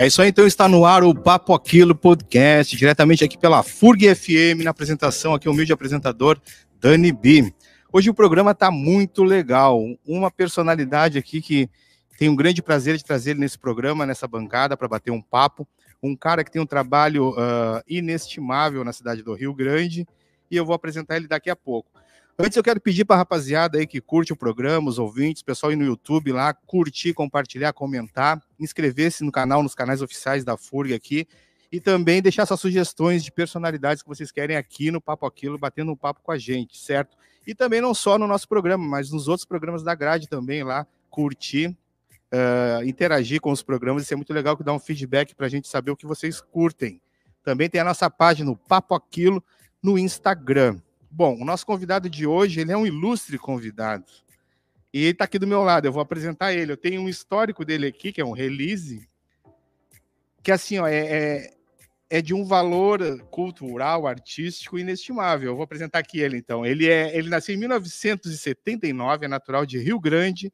É isso aí, então está no ar o Papo Aquilo Podcast, diretamente aqui pela FURG FM, na apresentação aqui o humilde apresentador Dani B. Hoje o programa está muito legal, uma personalidade aqui que tem um grande prazer de trazer ele nesse programa, nessa bancada, para bater um papo, um cara que tem um trabalho inestimável na cidade do Rio Grande, e eu vou apresentar ele daqui a pouco. Antes eu quero pedir para a rapaziada aí que curte o programa, os ouvintes, pessoal aí no YouTube lá, curtir, compartilhar, comentar, inscrever-se no canal, nos canais oficiais da FURG aqui, e também deixar suas sugestões de personalidades que vocês querem aqui no Papo Aquilo, batendo um papo com a gente, certo? E também não só no nosso programa, mas nos outros programas da grade também lá, curtir, interagir com os programas, isso é muito legal, que dá um feedback para a gente saber o que vocês curtem. Também tem a nossa página, o Papo Aquilo, no Instagram. Bom, o nosso convidado de hoje, ele é um ilustre convidado. E ele está aqui do meu lado, eu vou apresentar ele. Eu tenho um histórico dele aqui, que é um release, que assim, ó, é de um valor cultural, artístico inestimável. Eu vou apresentar aqui ele, então. Ele nasceu em 1979, é natural de Rio Grande,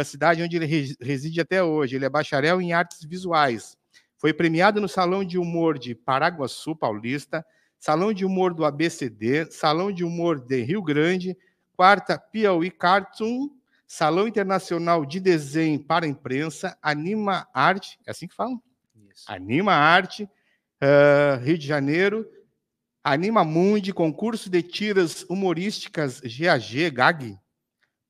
cidade onde ele reside até hoje. Ele é bacharel em artes visuais. Foi premiado no Salão de Humor de Paraguaçu, Paulista, Salão de Humor do ABCD, Salão de Humor de Rio Grande, quarta Piauí Cartoon, Salão Internacional de Desenho para a Imprensa, Anima Arte, é assim que falam? Isso. Anima Arte, Rio de Janeiro, Anima Mundi, concurso de tiras humorísticas GAG,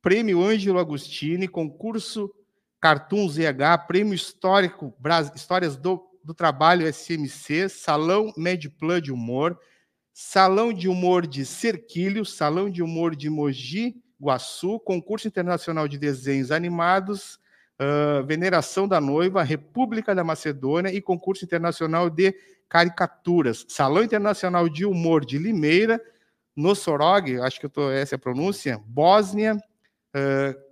Prêmio Ângelo Agostini, concurso Cartoon ZH, Prêmio Histórico Histórias do Trabalho SMC, Salão Medplan de Humor, Salão de Humor de Cerquilho, Salão de Humor de Mogi Guaçu, Concurso Internacional de Desenhos Animados, Veneração da Noiva, República da Macedônia e Concurso Internacional de Caricaturas, Salão Internacional de Humor de Limeira, Nossorog, acho que essa é a pronúncia, Bósnia,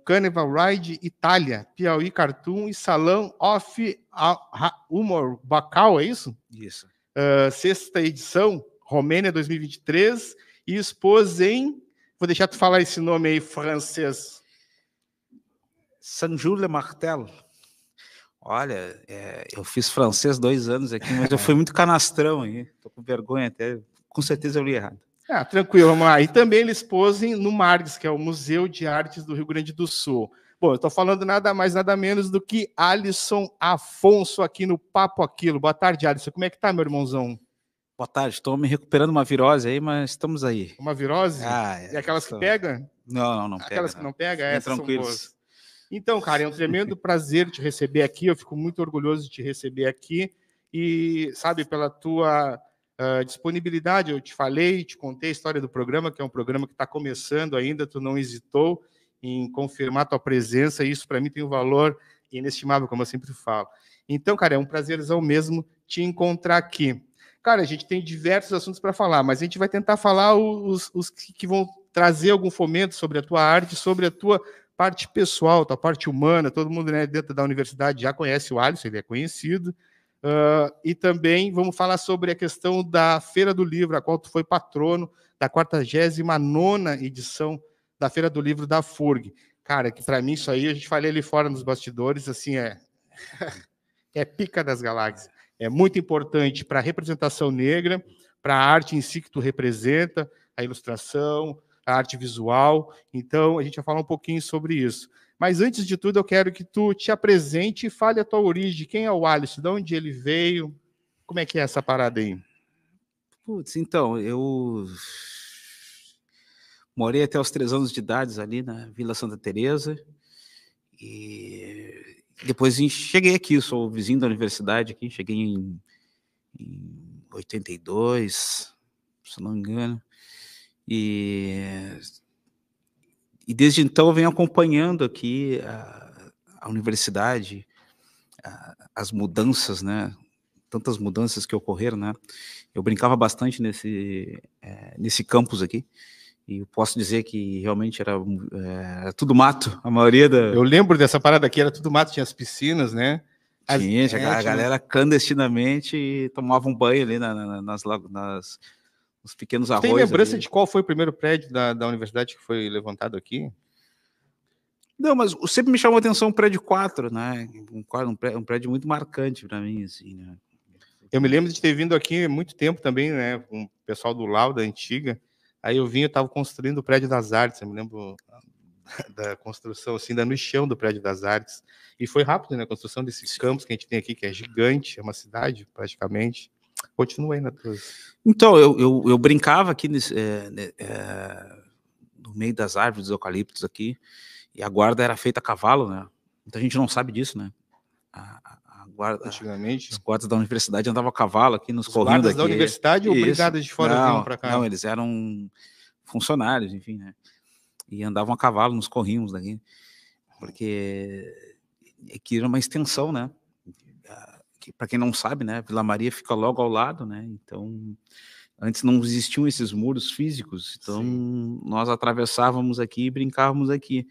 Carnival Ride, Itália, Piauí Cartoon e Salão of Humor Bacal, é isso? Isso. Sexta edição, Romênia 2023, e expôs em... Vou deixar tu falar esse nome aí, francês. Saint-Jules-le-Martel. Olha, eu fiz francês 2 anos aqui, mas eu fui muito canastrão aí. Estou com vergonha até. Com certeza eu li errado. Tranquilo, vamos lá. E também ele expôs no MARGS, que é o Museu de Artes do Rio Grande do Sul. Bom, eu estou falando nada mais, nada menos do que Alisson Afonso aqui no Papo Aquilo. Boa tarde, Alisson. Como é que tá, meu irmãozão? Boa tarde. Estou me recuperando uma virose aí, mas estamos aí. Uma virose? E aquelas que pegam? Não pega. Aquelas que não pegam, essas são tranquilos. boas. Então, cara, é um tremendo prazer te receber aqui. Eu fico muito orgulhoso de te receber aqui. E, sabe, pela tua... disponibilidade, eu te falei, te contei a história do programa, que é um programa que está começando ainda, tu não hesitou em confirmar tua presença, e isso para mim tem um valor inestimável, como eu sempre falo. Então, cara, é um prazerzão mesmo te encontrar aqui. Cara, a gente tem diversos assuntos para falar, mas a gente vai tentar falar os que vão trazer algum fomento sobre a tua arte, sobre a tua parte pessoal, tua parte humana. Todo mundo, né, dentro da universidade já conhece o Alisson, ele é conhecido. E também vamos falar sobre a questão da Feira do Livro, a qual tu foi patrono da 49ª edição da Feira do Livro da FURG. Cara, que para mim isso aí, a gente falei ali fora nos bastidores, assim, é pica das galáxias. É muito importante para a representação negra, para a arte em si que tu representa, a ilustração, a arte visual. Então, a gente vai falar um pouquinho sobre isso. Mas, antes de tudo, eu quero que tu te apresente e fale a tua origem. Quem é o Alisson? De onde ele veio? Como é que é essa parada aí? Putz, então, eu morei até os 3 anos de idade ali na Vila Santa Teresa e depois cheguei aqui, sou vizinho da universidade aqui, cheguei em 82, se não me engano, e desde então eu venho acompanhando aqui a universidade, as mudanças, né? Tantas mudanças que ocorreram, né? Eu brincava bastante nesse campus aqui, e eu posso dizer que realmente era tudo mato, a maioria da... Eu lembro dessa parada aqui, era tudo mato, tinha as piscinas, né? A galera clandestinamente tomava um banho ali nos pequenos arroios. Tem lembrança ali. de qual foi o primeiro prédio da universidade que foi levantado aqui? Não, mas sempre me chamou a atenção o prédio 4, né? Um prédio muito marcante para mim, assim, né? Eu me lembro de ter vindo aqui há muito tempo também, né, com o pessoal do Lau, da antiga. Aí eu vim, eu estava construindo o prédio das artes, eu me lembro da construção, assim, no chão do prédio das artes. E foi rápido, né, a construção desse campus que a gente tem aqui, que é gigante, é uma cidade, praticamente. Continua aí na tua... Então, eu brincava aqui no meio das árvores, dos eucaliptos aqui, e a guarda era feita a cavalo, né? Muita gente não sabe disso, né? A guarda, Antigamente? os guardas da universidade andavam a cavalo aqui nos corrinhos Guardas daqui. da universidade ou brigadas de fora vinham para cá? Não, eles eram funcionários, enfim, né? E andavam a cavalo nos corrinhos daqui, porque aqui era uma extensão, né? Para quem não sabe, né? Vila Maria fica logo ao lado, né? Então, antes não existiam esses muros físicos, então nós atravessávamos aqui e brincávamos aqui.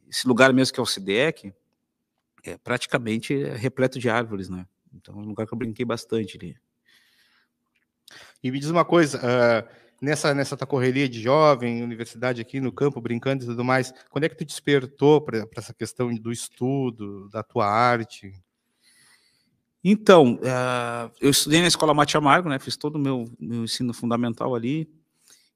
Esse lugar mesmo que é o SIDEC é praticamente repleto de árvores, né? Então é um lugar que eu brinquei bastante ali. E me diz uma coisa, nessa tua correria de jovem, universidade aqui no campo, brincando e tudo mais, quando é que tu despertou para essa questão do estudo, da tua arte? Então, eu estudei na escola Mate Amargo, né? Fiz todo o meu ensino fundamental ali,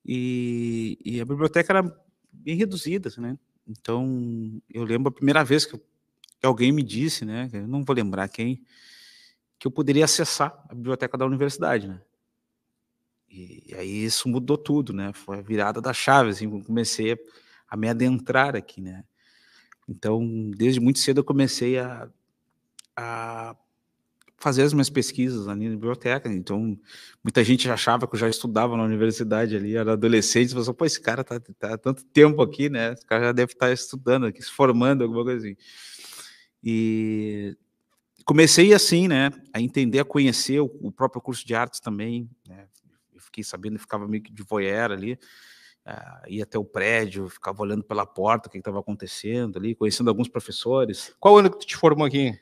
e a biblioteca era bem reduzida, né? Então, eu lembro a primeira vez que alguém me disse, né? Eu não vou lembrar quem, que eu poderia acessar a biblioteca da universidade, né? E aí isso mudou tudo, né? Foi a virada da chave, assim, eu comecei a me adentrar aqui, né? Então, desde muito cedo eu comecei a fazer as minhas pesquisas ali na biblioteca. Então, muita gente achava que eu já estudava na universidade ali, era adolescente, pensou, pô, esse cara tá há tanto tempo aqui, né? Esse cara já deve estar estudando aqui, se formando, alguma coisa assim. E comecei assim, né, a entender, a conhecer o próprio curso de artes também, né? Eu fiquei sabendo, ficava meio que de voyeur ali, ia até o prédio, ficava olhando pela porta o que estava acontecendo ali, conhecendo alguns professores. Qual ano que tu te formou aqui?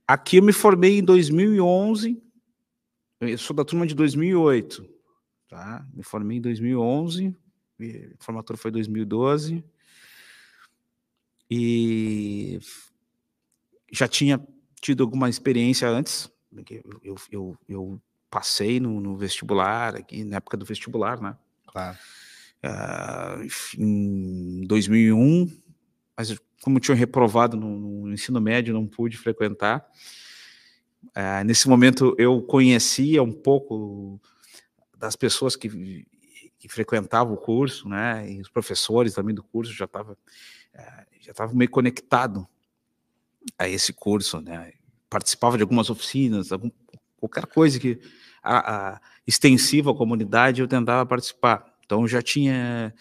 Aqui eu me formei em 2011, eu sou da turma de 2008, tá? Me formei em 2011, a formatura foi em 2012, e já tinha tido alguma experiência antes, porque eu passei no vestibular, aqui na época do vestibular, né? Claro. Em 2001, mas como eu tinha reprovado no ensino médio, não pude frequentar. Nesse momento eu conhecia um pouco das pessoas que frequentavam o curso, né? E os professores também do curso já estava meio conectado a esse curso, né? Participava de algumas oficinas, qualquer coisa que extensiva à comunidade eu tentava participar. Então eu já tinha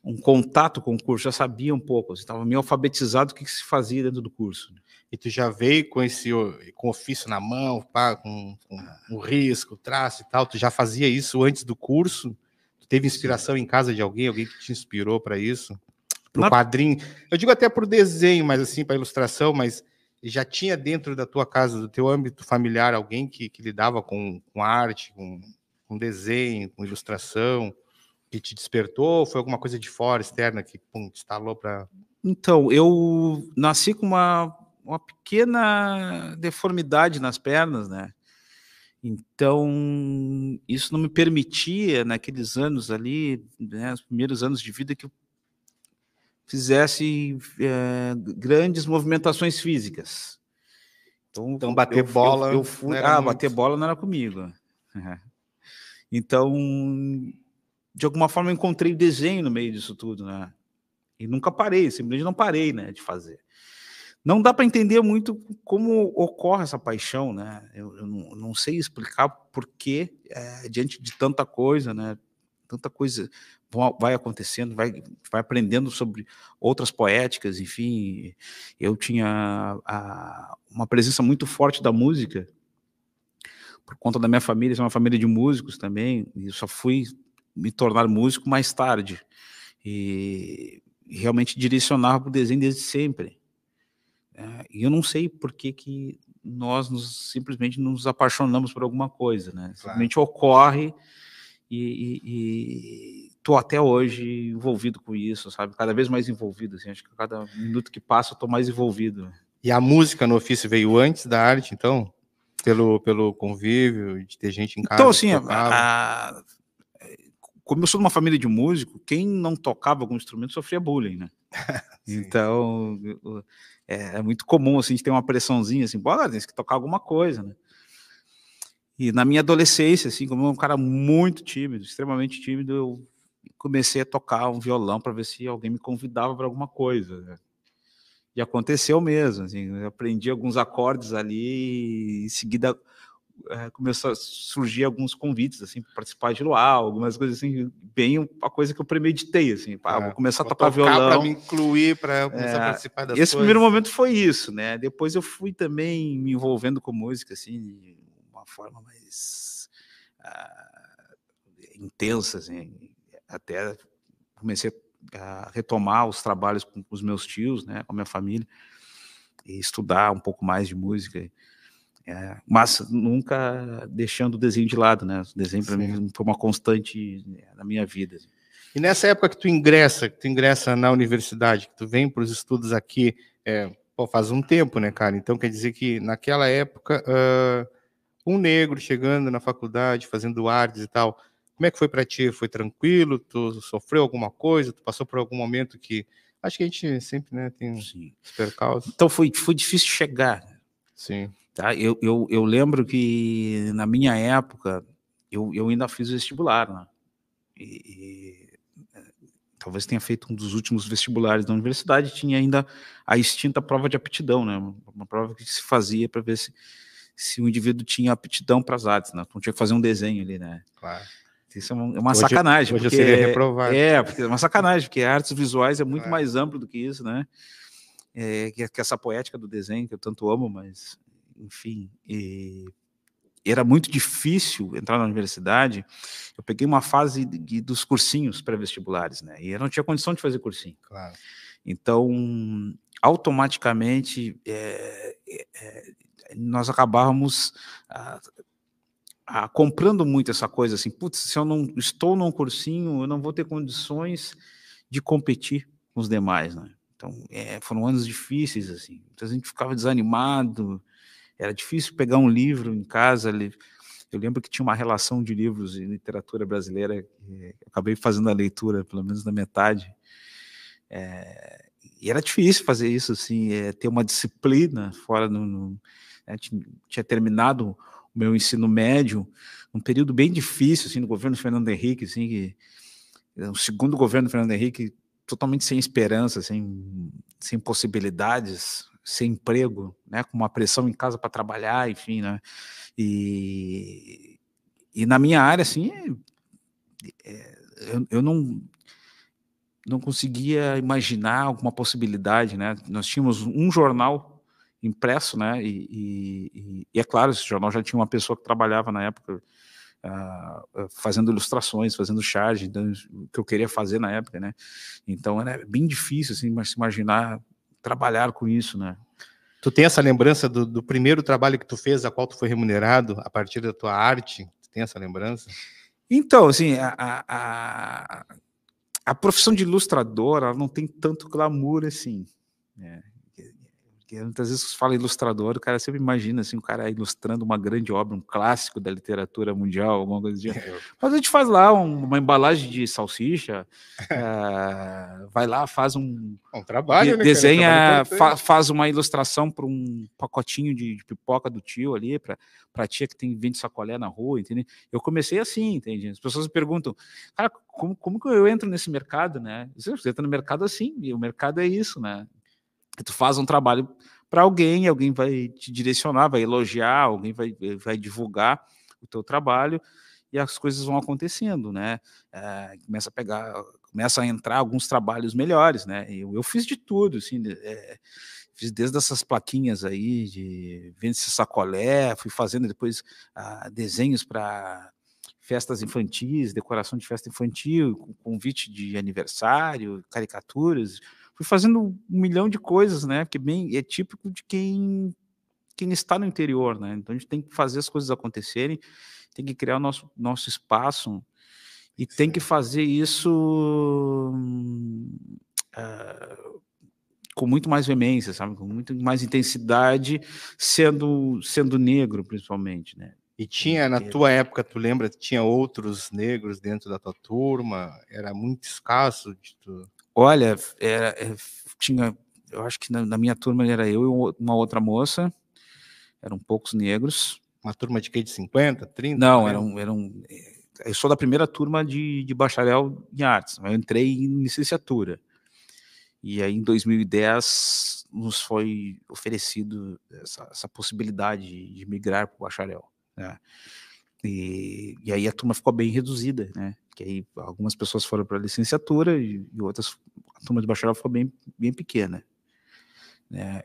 um contato com o curso, já sabia um pouco, estava meio alfabetizado do que se fazia dentro do curso. E tu já veio com ofício na mão, com o risco, o traço e tal, tu já fazia isso antes do curso? Tu teve inspiração em casa de alguém que te inspirou para isso? Para o quadrinho? Eu digo até para o desenho, mas assim, para ilustração, mas já tinha dentro da tua casa, do teu âmbito familiar, alguém que lidava com arte, com desenho, com ilustração, que te despertou? Foi alguma coisa de fora, externa, que te instalou para... Então, eu nasci com uma pequena deformidade nas pernas, né? Então, isso não me permitia, naqueles anos ali, né, os primeiros anos de vida, que eu fizesse grandes movimentações físicas. Então bater bola eu fui, não era bater bola não era comigo. Então, de alguma forma, eu encontrei o desenho no meio disso tudo, né? E nunca parei, simplesmente não parei, né, de fazer. Não dá para entender muito como ocorre essa paixão, né? Eu não sei explicar por que, diante de tanta coisa, né? Tanta coisa vai acontecendo, vai aprendendo sobre outras poéticas, enfim. Eu tinha uma presença muito forte da música, por conta da minha família, é uma família de músicos também, e eu só fui me tornar músico mais tarde. E realmente direcionava para o desenho desde sempre. E eu não sei por que nós simplesmente nos apaixonamos por alguma coisa, né? Simplesmente ocorre e tô até hoje envolvido com isso, sabe? Cada vez mais envolvido, assim, acho que cada minuto que passa eu tô mais envolvido. E a música no ofício veio antes da arte, então? Pelo convívio, de ter gente em Então, casa que assim, tocava? como eu sou de uma família de músico, quem não tocava algum instrumento sofria bullying, né? Sim. Então, é muito comum, assim, a gente ter uma pressãozinha, assim, bora, tem que tocar alguma coisa, né? E na minha adolescência, assim, como eu era um cara muito tímido, extremamente tímido, eu comecei a tocar um violão para ver se alguém me convidava para alguma coisa, né? E aconteceu mesmo, assim, eu aprendi alguns acordes ali e em seguida começou a surgir alguns convites, assim, para participar de luau, algumas coisas assim, bem a coisa que eu premeditei, assim, vou começar a Vou tocar tocar para violão. me incluir, para começar a participar das Esse primeiro coisas. momento foi isso, né? Depois eu fui também me envolvendo com música, assim, de uma forma mais intensa, assim, até comecei a retomar os trabalhos com os meus tios, né, com a minha família, e estudar um pouco mais de música, mas nunca deixando o desenho de lado, né? O desenho para mim foi uma constante na minha vida. E nessa época que tu ingressa na universidade, que tu vem para os estudos aqui, faz um tempo, né, cara? Então quer dizer que naquela época, um negro chegando na faculdade, fazendo artes e tal, como é que foi para ti? Foi tranquilo? Tu sofreu alguma coisa? Tu passou por algum momento que... Acho que a gente sempre, né, tem os percalços. Então foi difícil chegar. Sim. Tá? Eu lembro que na minha época eu ainda fiz vestibular, né? Talvez tenha feito um dos últimos vestibulares da universidade, tinha ainda a extinta prova de aptidão, né? Uma prova que se fazia para ver se o indivíduo tinha aptidão para as artes, né? Então tinha que fazer um desenho ali, né? Claro. Isso é uma sacanagem. Hoje porque eu seria reprovado. Porque é uma sacanagem, porque artes visuais é muito mais amplo do que isso, né? Que essa poética do desenho que eu tanto amo, mas, enfim, era muito difícil entrar na universidade. Eu peguei uma fase dos cursinhos pré-vestibulares, né? E eu não tinha condição de fazer cursinho. Claro. Então, automaticamente, nós acabávamos comprando muito essa coisa assim, putz, se eu não estou num cursinho, eu não vou ter condições de competir com os demais, né? Então, foram anos difíceis, assim. Então, a gente ficava desanimado, era difícil pegar um livro em casa. Eu lembro que tinha uma relação de livros em literatura brasileira, eu acabei fazendo a leitura, pelo menos na metade, e era difícil fazer isso, assim, ter uma disciplina fora tinha terminado o meu ensino médio, um período bem difícil, assim, no governo Fernando Henrique, assim, o segundo governo Fernando Henrique, totalmente sem esperança, sem possibilidades, sem emprego, né, com uma pressão em casa para trabalhar, enfim, né, e na minha área, assim, eu não conseguia imaginar alguma possibilidade, né? Nós tínhamos um jornal impresso, né? E é claro, esse jornal já tinha uma pessoa que trabalhava na época fazendo ilustrações, fazendo charge, então, o que eu queria fazer na época, né? Então era bem difícil, assim, se imaginar trabalhar com isso, né? Tu tem essa lembrança do primeiro trabalho que tu fez, a qual tu foi remunerado a partir da tua arte? Tu tem essa lembrança? Então, assim, a profissão de ilustrador, ela não tem tanto glamour assim, né? Porque muitas vezes se fala ilustrador, o cara sempre imagina assim, um cara ilustrando uma grande obra, um clássico da literatura mundial, alguma coisa assim. Mas a gente faz lá uma embalagem de salsicha, vai lá, faz um trabalho, né, desenha, cara? faz uma ilustração para um pacotinho de pipoca do tio ali, para a tia que vende sacolé na rua, entendeu? Eu comecei assim, entende? As pessoas me perguntam, cara, como que eu entro nesse mercado, né? Você entra no mercado assim, e o mercado é isso, né? Tu faz um trabalho para alguém vai te direcionar, vai elogiar, alguém vai divulgar o teu trabalho e as coisas vão acontecendo, né? Começa a entrar alguns trabalhos melhores, né? Eu fiz de tudo, assim, fiz desde essas plaquinhas aí de vende-se sacolé, fui fazendo depois desenhos para festas infantis, decoração de festa infantil, convite de aniversário, caricaturas. Fui fazendo 1 milhão de coisas, né? Porque é típico de quem está no interior, né? Então a gente tem que fazer as coisas acontecerem, tem que criar o nosso espaço. E tem que fazer isso com muito mais veemência, sabe? Com muito mais intensidade, sendo negro, principalmente, né? E tinha, na tua época, tu lembra, tinha outros negros dentro da tua turma? Era muito escasso? Olha, tinha, eu acho que na minha turma era eu e uma outra moça, eram poucos negros. Uma turma de quê? De 50, 30? Não, 40? eu sou da primeira turma de bacharel em artes, eu entrei em licenciatura. E aí, em 2010, nos foi oferecido essa possibilidade de migrar para o bacharel, né? E aí a turma ficou bem reduzida, né? Que aí algumas pessoas foram para a licenciatura e outras, a turma de bacharel ficou bem pequena, né?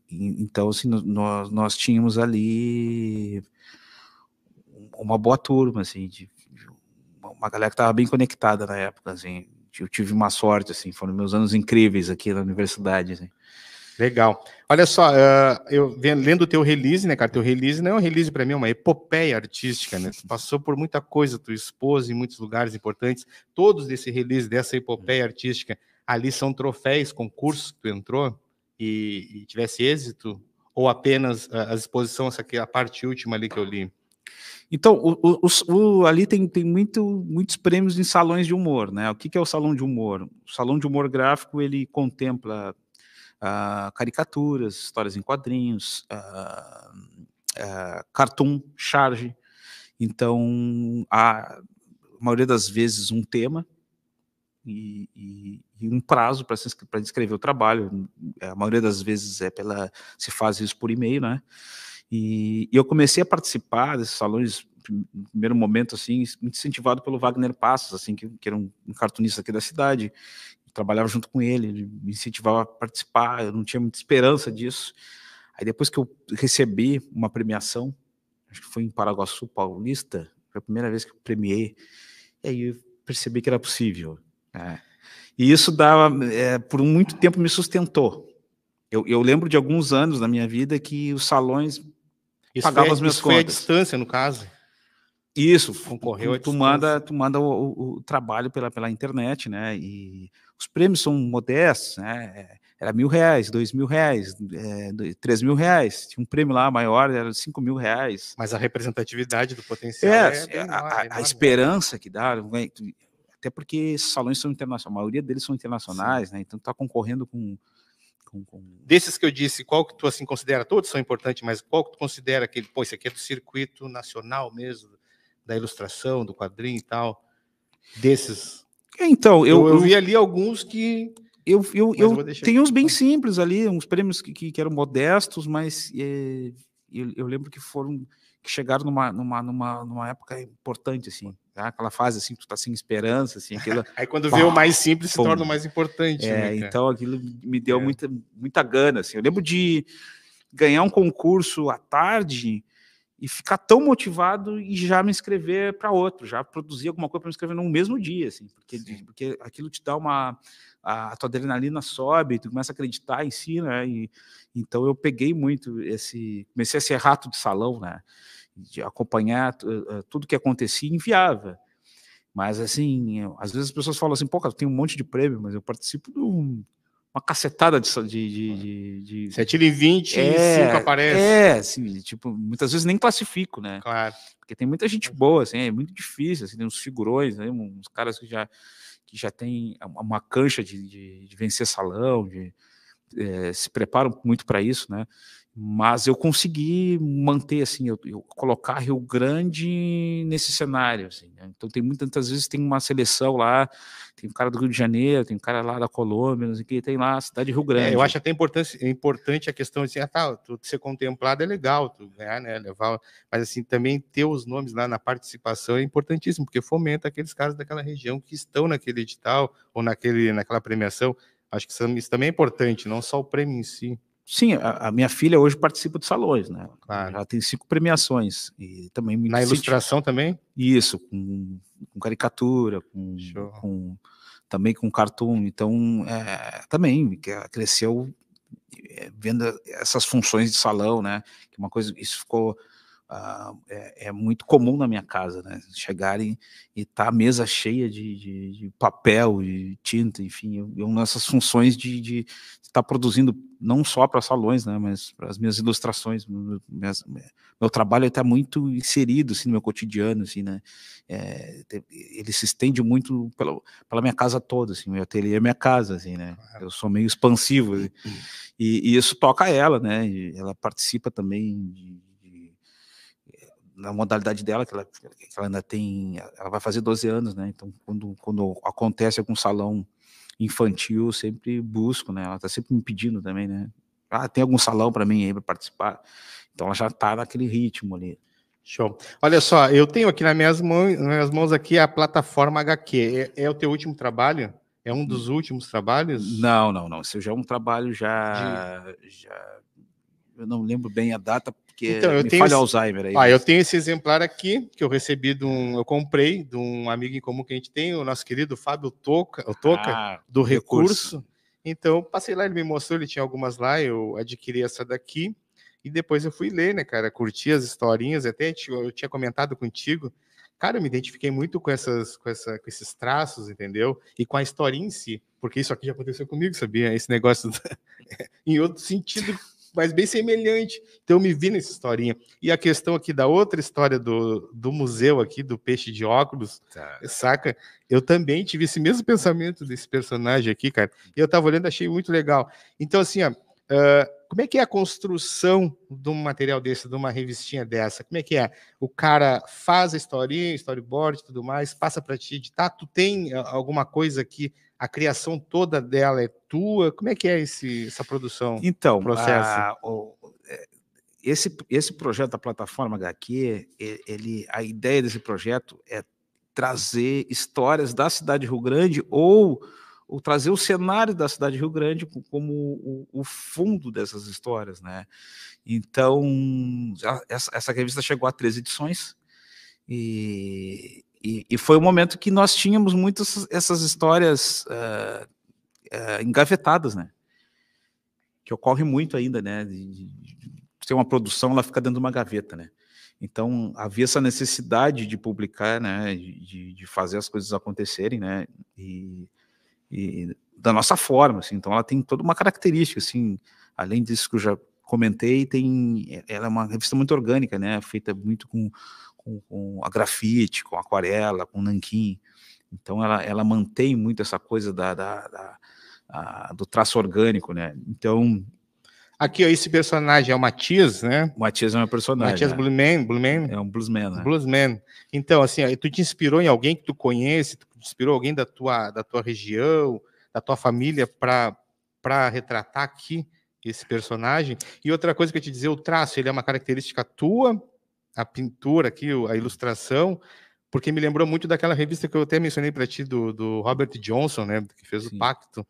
Então, assim, nós tínhamos ali uma boa turma, assim, uma galera que estava bem conectada na época, assim. Eu tive uma sorte, assim, foram meus anos incríveis aqui na universidade, assim. Legal. Olha só, eu lendo o teu release, né, cara? Teu release não é um release para mim, é uma epopeia artística, né? Tu passou por muita coisa, tu expôs em muitos lugares importantes. Todos desse release, dessa epopeia artística, ali são troféus, concursos que tu entrou e tivesse êxito? Ou apenas a exposição, essa aqui, a parte última ali que eu li? Então, ali tem muitos prêmios em salões de humor, né? O que é o salão de humor? O salão de humor gráfico, ele contempla caricaturas, histórias em quadrinhos, cartoon, charge. Então, a maioria das vezes um tema e um prazo para descrever o trabalho. A maioria das vezes se faz isso por e-mail, né? E eu comecei a participar desses salões no primeiro momento, assim, muito incentivado pelo Wagner Passos, assim, que era um cartunista aqui da cidade. Eu trabalhava junto com ele me incentivava a participar, eu não tinha muita esperança disso. Aí depois que eu recebi uma premiação, acho que foi em Paraguaçu Paulista, foi a primeira vez que eu premiei, e aí eu percebi que era possível. E isso por muito tempo me sustentou. Eu lembro de alguns anos da minha vida que os salões pagavam as minhas contas. Isso foi a distância, no caso? Isso, concorreu à tu distância. manda o trabalho pela internet, né? E os prêmios são modestos, né? Era R$1.000, R$2.000, R$3.000. Tinha um prêmio lá maior, era R$5.000. Mas a representatividade do potencial é bem enorme. A esperança que dá, até porque esses salões são internacionais, a maioria deles são internacionais, né? Então tá concorrendo com... Desses que eu disse, qual que tu assim considera? Todos são importantes, mas qual que tu considera aquele, esse aqui é do circuito nacional mesmo, da ilustração, do quadrinho e tal? Desses. Então, eu vi ali alguns que... Eu tenho uns bem simples ali, uns prêmios que eram modestos, mas eu lembro que chegaram numa época importante, assim, tá? Aquela fase assim, tu tá sem esperança, assim, aquilo. Aí quando vê o mais simples se torna o mais importante, né, cara? Então aquilo me deu muita gana, assim. Eu lembro de ganhar um concurso à tarde e ficar tão motivado e já me inscrever para outro, já produzir alguma coisa para me inscrever no mesmo dia, assim, porque aquilo te dá a tua adrenalina sobe, tu começa a acreditar em si, né? Então eu peguei muito comecei a ser rato de salão, né? De acompanhar tudo que acontecia e enviava. Mas assim, às vezes as pessoas falam assim, pô, cara, tem um monte de prêmio, mas eu participo de uma cacetada de 7 em 20 e 5 aparece. Assim, tipo, muitas vezes nem classifico, né? Claro. Porque tem muita gente boa, assim, é muito difícil, assim, tem uns figurões, né, uns caras que já tem uma cancha de vencer salão, se preparam muito para isso, né? Mas eu consegui manter, assim, eu colocar Rio Grande nesse cenário, assim, né? Então muitas vezes tem uma seleção lá, tem um cara do Rio de Janeiro, tem um cara lá da Colômbia, não sei o que, tem lá a cidade de Rio Grande. Eu acho até importante a questão de assim, tu ser contemplado é legal, tu ganhar, né, levar, mas assim, também ter os nomes lá na participação é importantíssimo, porque fomenta aqueles caras daquela região que estão naquele edital ou naquela premiação. Acho que isso também é importante, não só o prêmio em si. Sim, a minha filha hoje participa de salões, né? Claro. Já tem 5 premiações. E também na ilustração também? Isso, com caricatura, também com cartoon. Então, também cresceu vendo essas funções de salão, né? Que uma coisa, isso ficou é muito comum na minha casa, né? Chegarem e tá a mesa cheia de papel, de tinta, enfim, eu nessas funções de estar produzindo não só para salões, né, mas para as minhas ilustrações, meu trabalho está muito inserido assim, no meu cotidiano, assim, né? Ele se estende muito pela minha casa toda, assim, meu ateliê é minha casa, assim, né? Eu sou meio expansivo, assim, e isso toca ela, né? E ela participa também na modalidade dela, que ela ainda tem, ela vai fazer 12 anos, né? Então, quando acontece algum salão infantil, eu sempre busco, né? Ela está sempre me pedindo também, né? Tem algum salão para mim aí para participar? Então, ela já está naquele ritmo ali. Show. Olha só, eu tenho aqui nas minhas mãos aqui a plataforma HQ. É o teu último trabalho? É um dos últimos trabalhos? Não. Isso já é um trabalho De... eu não lembro bem a data, porque Então, eu me tenho falha o esse... Alzheimer aí. eu tenho esse exemplar aqui, que eu recebi eu comprei de um amigo em comum que a gente tem, o nosso querido Fábio Toca, do Recurso. Então, passei lá, ele me mostrou, ele tinha algumas lá, eu adquiri essa daqui, e depois eu fui ler, né, cara, curti as historinhas, até eu tinha comentado contigo, cara, eu me identifiquei muito com esses traços, entendeu? E com a historinha em si, porque isso aqui já aconteceu comigo, sabia? Esse negócio em outro sentido, mas bem semelhante. Então eu me vi nessa historinha. E a questão aqui da outra história do museu aqui, do peixe de óculos, saca? Eu também tive esse mesmo pensamento desse personagem aqui, cara. E eu tava olhando, achei muito legal. Então, assim, ó, como é que é a construção de um material desse, de uma revistinha dessa? Como é que é? O cara faz a historinha, storyboard e tudo mais, passa para te editar. Tu tem alguma coisa que a criação toda dela é tua? Como é que é essa produção, então, processo? Esse projeto da plataforma HQ, a ideia desse projeto é trazer histórias da cidade de Rio Grande ou trazer o cenário da cidade de Rio Grande como o fundo dessas histórias, né? Então, essa revista chegou a 3 edições e foi um momento que nós tínhamos muitas essas histórias engavetadas, né? Que ocorre muito ainda, né? De ter uma produção, ela fica dentro de uma gaveta, né? Então, havia essa necessidade de publicar, né? De fazer as coisas acontecerem, né? E da nossa forma, assim. Então, ela tem toda uma característica, assim, além disso que eu já comentei, ela é uma revista muito orgânica, né? Feita muito com a grafite, com aquarela, com nanquim. Então, ela mantém muito essa coisa do traço orgânico, né? Então, aqui, ó, esse personagem é o Matias, né? o Matias é um personagem. Matias Blumen. É um bluesman, né? Bluesman. Então, assim, ó, tu te inspirou em alguém que tu conhece? Tu te inspirou alguém da tua região, da tua família, para retratar aqui esse personagem? E outra coisa que eu te dizer, o traço, ele é uma característica tua, a pintura aqui, a ilustração, porque me lembrou muito daquela revista que eu até mencionei para ti, do Robert Johnson, né? Que fez o Pacto,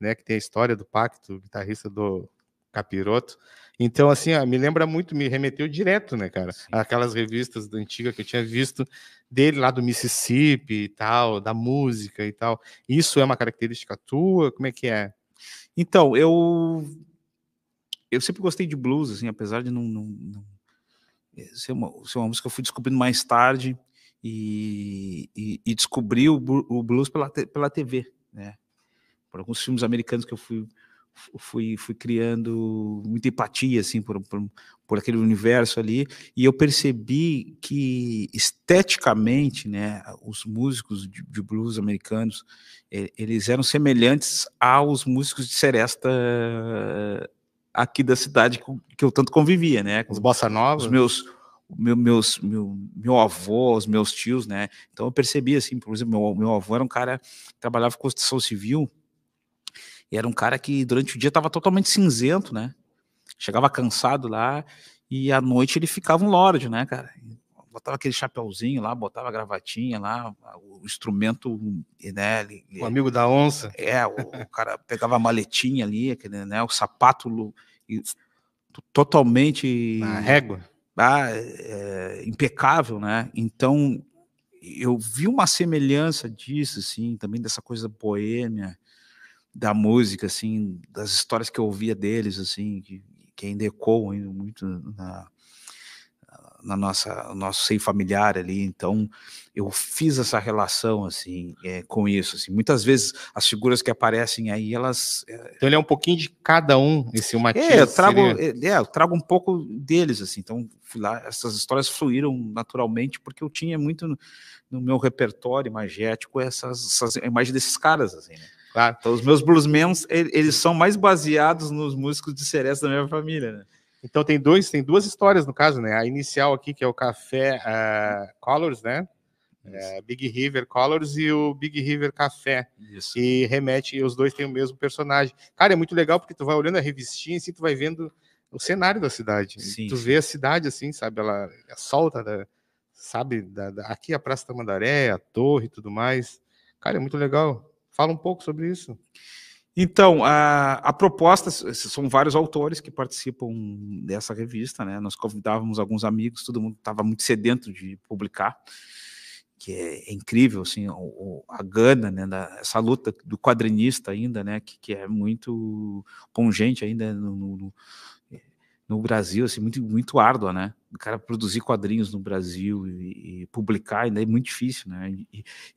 né? Que tem a história do Pacto, o guitarrista do Capiroto. Então, assim, me lembra muito, me remeteu direto, né, cara? Sim. Aquelas revistas antigas que eu tinha visto dele lá do Mississippi e tal, da música e tal. Isso é uma característica tua? Como é que é? Então, eu sempre gostei de blues, assim, apesar de não ser uma música que eu fui descobrindo mais tarde e descobri o blues pela TV, né? Por alguns filmes americanos que eu fui criando muita empatia, assim, por aquele universo ali, e eu percebi que, esteticamente, né, os músicos de blues americanos, eles eram semelhantes aos músicos de seresta aqui da cidade que eu tanto convivia, né, Os bossa novas? Meu avô, os meus tios, né, então eu percebi, assim, por exemplo, meu avô era um cara que trabalhava com construção civil, e era um cara que durante o dia estava totalmente cinzento, né? Chegava cansado lá e à noite ele ficava um lorde, né, cara? Botava aquele chapéuzinho lá, botava a gravatinha lá, o instrumento, né? O amigo da onça. O cara pegava a maletinha ali, aquele, né? O sapato totalmente na régua, impecável, né? Então eu vi uma semelhança disso, assim, também dessa coisa boêmia da música, assim, das histórias que eu ouvia deles, assim, que ainda ecoam muito no nosso seio familiar ali, então eu fiz essa relação assim com isso. Assim. Muitas vezes as figuras que aparecem aí, elas... Então ele é um pouquinho de cada um, esse o Matias eu trago um pouco deles, assim, então fui lá, essas histórias fluíram naturalmente, porque eu tinha muito no meu repertório imagético essas imagens desses caras, assim, né? Claro. Então os meus bluesmans, eles são mais baseados nos músicos de seresta da minha família, né? Então tem duas histórias no caso, né? A inicial aqui, que é o Café Colors, né? Big River Colors e o Big River Café. Isso. Que remete, e os dois têm o mesmo personagem. Cara, é muito legal porque tu vai olhando a revistinha e assim, tu vai vendo o cenário da cidade. Sim, tu sim. vê a cidade assim, sabe? Ela solta, sabe? Aqui a Praça Tamandaré, a torre e tudo mais. Cara, é muito legal. Fala um pouco sobre isso. Então, a proposta, são vários autores que participam dessa revista, né? Nós convidávamos alguns amigos, todo mundo estava muito sedento de publicar, que é incrível, assim, a gana, né, essa luta do quadrinista ainda, né, que é muito pungente ainda no Brasil, assim, muito, muito árdua, né? O cara produzir quadrinhos no Brasil e publicar ainda é muito difícil, né?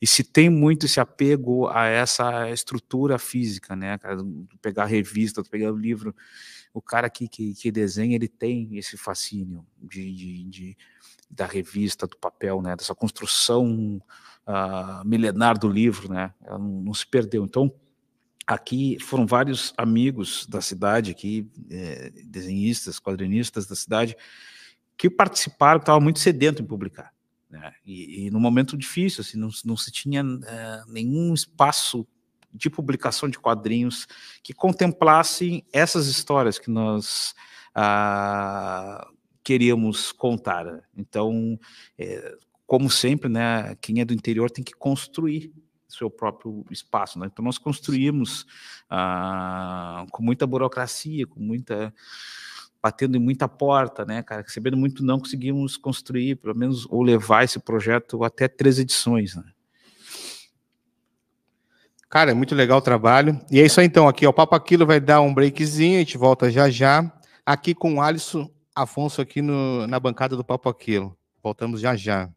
E se tem muito esse apego a essa estrutura física, né? Cara, pegar a revista, pegar o livro, o cara que desenha, ele tem esse fascínio da revista, do papel, né? Dessa construção milenar do livro, né? Ela não se perdeu. Então, aqui foram vários amigos da cidade, aqui, desenhistas, quadrinistas da cidade, que participaram, que estavam muito sedento em publicar. Né? E num momento difícil, assim, não se tinha nenhum espaço de publicação de quadrinhos que contemplassem essas histórias que nós queríamos contar. Então, como sempre, né, quem é do interior tem que construir seu próprio espaço, né? Então nós construímos com muita burocracia, batendo em muita porta, né, cara, recebendo muito não, conseguimos construir, pelo menos, ou levar esse projeto até 3 edições, né? Cara, é muito legal o trabalho. E é isso aí então, aqui, ó, o Papo Aquilo vai dar um breakzinho, a gente volta já já, aqui com o Alisson Afonso aqui na bancada do Papo Aquilo. Voltamos já já.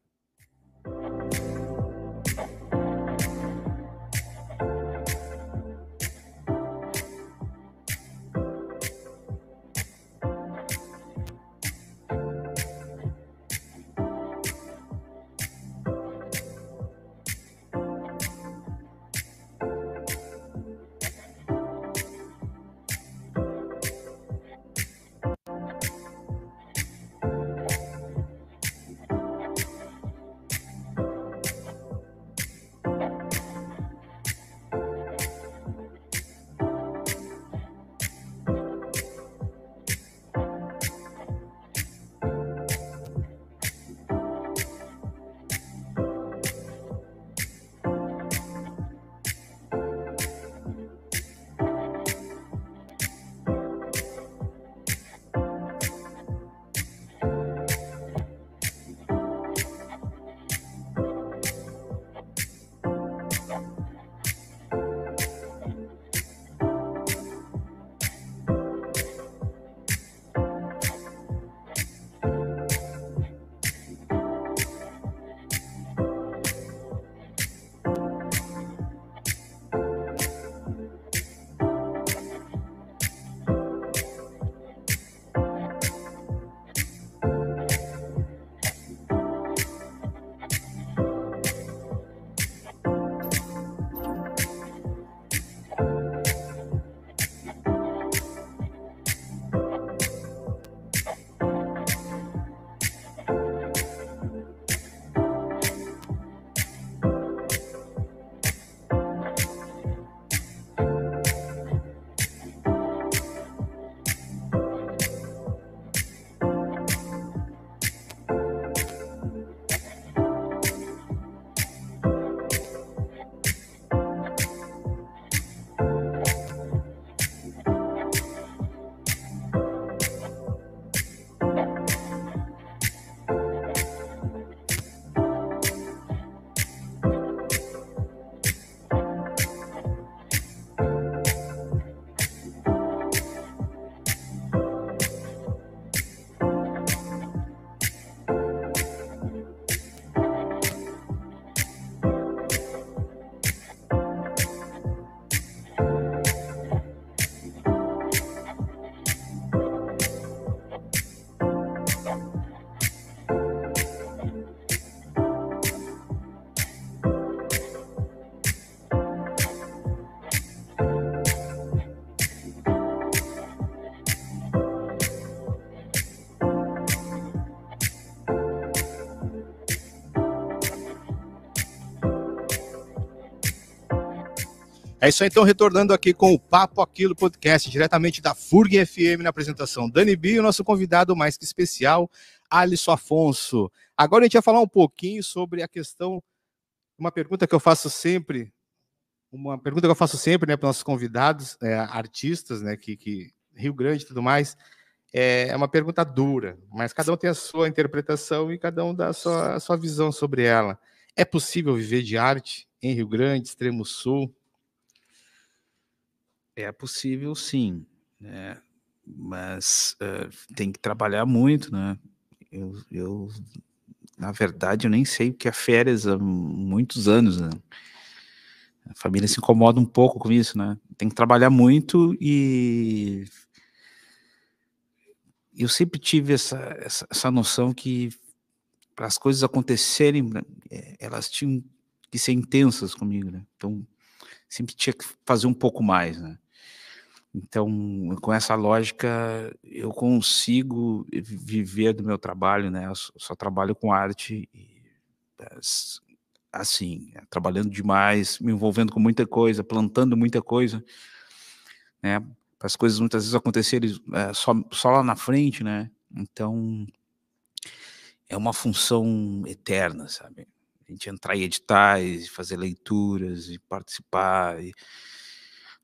É isso aí, então, retornando aqui com o Papo Aquilo Podcast, diretamente da FURG FM, na apresentação Dani B, e o nosso convidado mais que especial, Alisson Afonso. Agora a gente vai falar um pouquinho sobre a questão, uma pergunta que eu faço sempre, né, para nossos convidados, artistas, né, que Rio Grande e tudo mais, é uma pergunta dura, mas cada um tem a sua interpretação e cada um dá a sua visão sobre ela. É possível viver de arte em Rio Grande, Extremo Sul? É possível, sim, né? Mas tem que trabalhar muito, né? Na verdade, eu nem sei o que é férias há muitos anos, né? A família se incomoda um pouco com isso, né? Tem que trabalhar muito e eu sempre tive essa noção que para as coisas acontecerem, né, elas tinham que ser intensas comigo, né? Então, sempre tinha que fazer um pouco mais, né? Então, com essa lógica, eu consigo viver do meu trabalho, né? Eu só trabalho com arte e, assim, trabalhando demais, me envolvendo com muita coisa, plantando muita coisa, né? Para as coisas muitas vezes acontecerem só lá na frente, né? Então, é uma função eterna, sabe? A gente entrar em editais, fazer leituras e participar e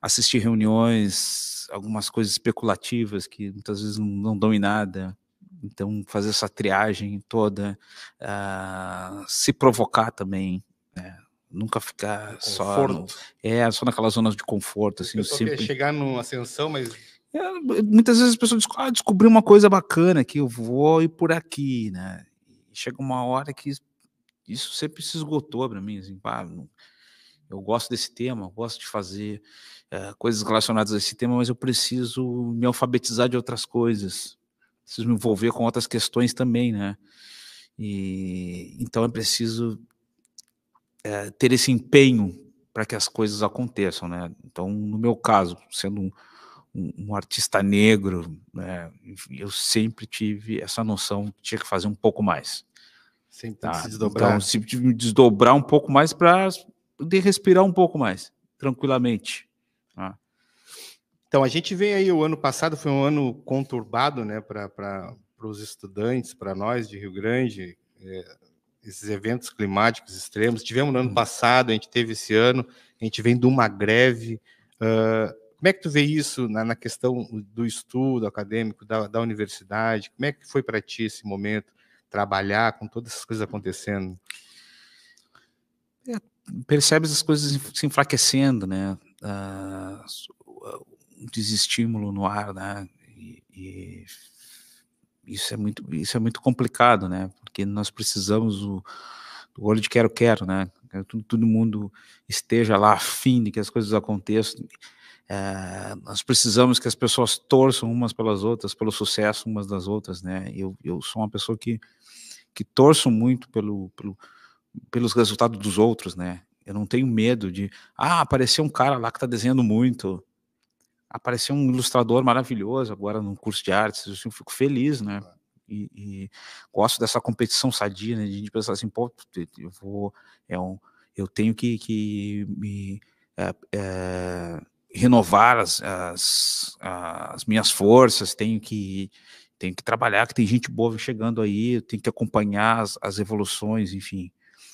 assistir reuniões, algumas coisas especulativas que muitas vezes não dão em nada. Então, fazer essa triagem toda, se provocar também, né? Nunca ficar só naquela zona de conforto. Assim, A pessoa quer chegar numa ascensão, mas... muitas vezes as pessoas dizem, descobri uma coisa bacana que eu vou ir por aqui, né? E chega uma hora que isso sempre se esgotou para mim, assim, eu gosto desse tema, eu gosto de fazer coisas relacionadas a esse tema, mas eu preciso me alfabetizar de outras coisas, preciso me envolver com outras questões também, né? E então é preciso ter esse empenho para que as coisas aconteçam, né? Então, no meu caso, sendo um artista negro, né, eu sempre tive essa noção que tinha que fazer um pouco mais. Sempre tem que Tá? se desdobrar. Então, se me desdobrar um pouco mais para poder respirar um pouco mais, tranquilamente. Tá? Então, a gente vem aí, o ano passado foi um ano conturbado, né, para os estudantes, para nós de Rio Grande, esses eventos climáticos extremos. Tivemos no ano passado, a gente teve esse ano, a gente vem de uma greve. Como é que tu vê isso na questão do estudo acadêmico, da universidade? Como é que foi para ti esse momento, trabalhar com todas essas coisas acontecendo? Percebes as coisas se enfraquecendo, né? Um desestímulo no ar, né? E isso é muito complicado, né? Porque nós precisamos do olho de quero-quero, né? Todo mundo esteja lá afim de que as coisas aconteçam. Nós precisamos que as pessoas torçam umas pelas outras, pelo sucesso umas das outras, né? Eu sou uma pessoa que torço muito pelos resultados dos outros, né? Eu não tenho medo de, apareceu um cara lá que está desenhando muito, apareceu um ilustrador maravilhoso agora no curso de artes, eu fico feliz, né? E gosto dessa competição sadia, né? De a gente pensar assim, pô, eu tenho que me renovar as minhas forças, tenho que trabalhar, que tem gente boa chegando aí, eu tenho que acompanhar as evoluções, enfim.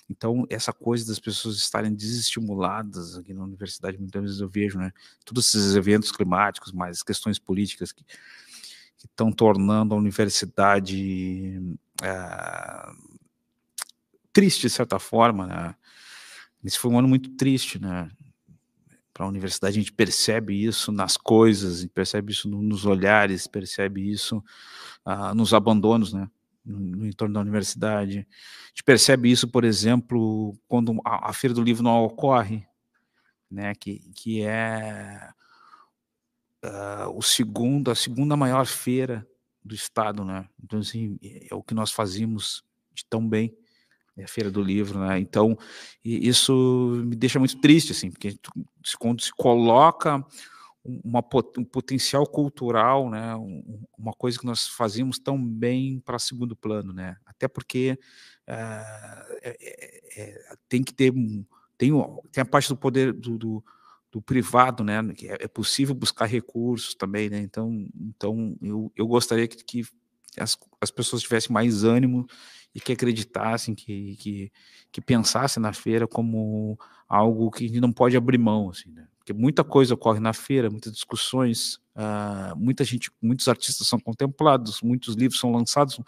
Então, essa coisa das pessoas estarem desestimuladas aqui na universidade, muitas vezes eu vejo, né, todos esses eventos climáticos, mas questões políticas que estão tornando a universidade triste, de certa forma, né? Esse foi um ano muito triste, né? Para a universidade, a gente percebe isso nas coisas, a gente percebe isso nos olhares, percebe isso nos abandonos, né? No entorno da universidade. A gente percebe isso, por exemplo, quando a Feira do Livro não ocorre, né? Que é a segunda maior feira do estado, né? Então, assim, é o que nós fazíamos de tão bem, é a Feira do Livro, né? Então, isso me deixa muito triste, assim, porque quando se coloca um potencial cultural, né? Uma coisa que nós fazíamos tão bem para segundo plano, né? Até porque tem que ter tem a parte do poder do do privado, né? Que é possível buscar recursos também, né? Então eu gostaria que as pessoas tivessem mais ânimo e que acreditassem, que pensassem na feira como algo que não pode abrir mão, assim, né? Porque muita coisa ocorre na feira, muitas discussões, muitos artistas são contemplados, muitos livros são lançados,